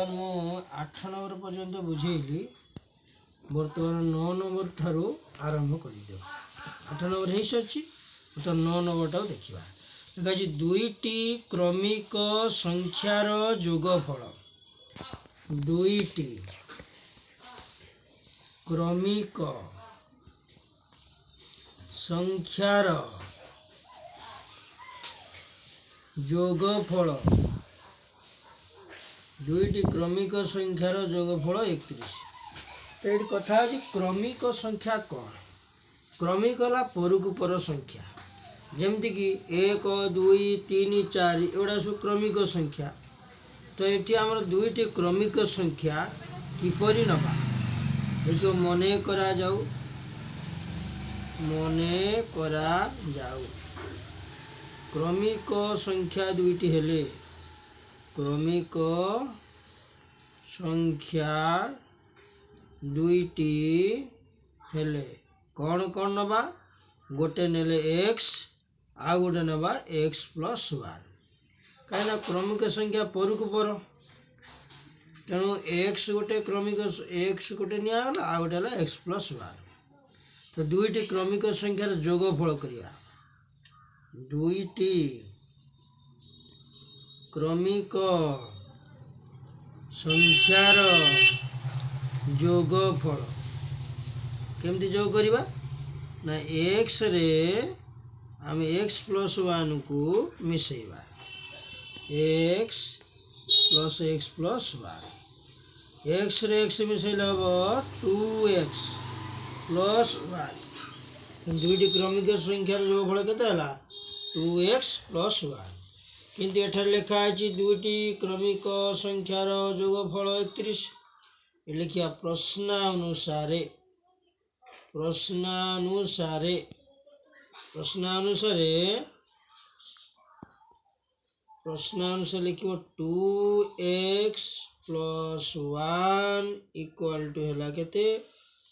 ମୁଁ 8 ନମ୍ବର पर्यंत बुझेली बर्तमान 9 नंबर ठारू आरंभ कर 8 नंबर हो सारी तो 9 नंबर टा देखा लिखा दुईटी क्रमिक संख्यार जोगफल दुईटी क्रमिक संख्यार जोगफल दुईटी क्रमिक संख्यार जोगफल 31। तो ये कथा है क्रमिक संख्या कौन क्रमिक है परकु पर संख्या जमती कि 1 2 3 4 एगुड़ा सब क्रमिक संख्या। तो ये आमर दुईटी क्रमिक संख्या किपरि नबा देखो मने करा जाऊ क्रमिक संख्या दुईटी हेले क्रमिक संख्या दुईटी हेले कौन कौन नबा गोटे नेले x आ गोटे नबा x + 1 कहीं क्रमिक संख्या परकु पर तेणु x गोटे क्रमिक x गोटे निगला आ गोटे है x + 1। तो दुईटी क्रमिक संख्यार जोगफल करिया दुईटी क्रमिक संख्यार जोगफल केमती जोग करिबा ना x रे आम x + 1 को मिसेबा x + x + 1 x रे x मिसेले हम 2x + 1 दुईटी क्रमिक संख्यार जोगफल केते हला 2x + 1 किंतु एठार लिखा है दुईटी क्रमिक संख्यार जोगफल 31। लिखिया प्रश्नानुसारे लिख 2x + 1 इक्वल टू है केते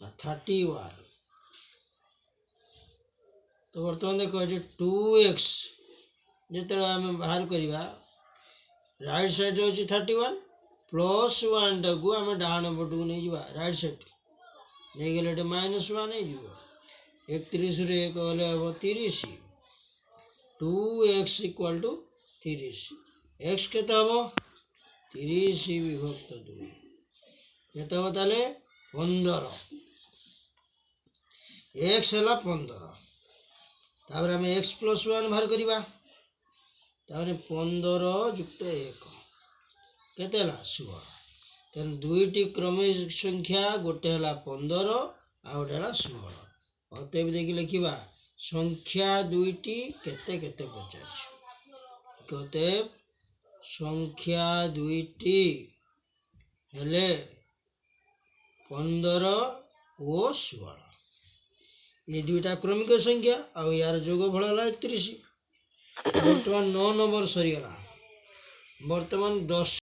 31। तो बर्तमान देखो 2x जिते आम बाहर करवा राइट साइड अच्छी 31 +1 टाक आम डाण पटक नहीं राइट साइड नहीं गले -1 हो 31 रे कहले हम 30 2x = 30 x के हम 30 विभक्त 2 के ताले 15 x है 15 तापर आम x + 1 बाहर करवा 15 + 1 केते 16। तेन दुईटी क्रमिक संख्या गोटे है 15 आ गोटे है 16 अतएव देखिए लिखा संख्या दुईटी केते केते पचार अतएव संख्या दुईटी हेले 15 और 16 ये दुईटा क्रमिक संख्या आ यार जोगफल है 31। बर्तमान 9 नंबर सरीगला बर्तमान 10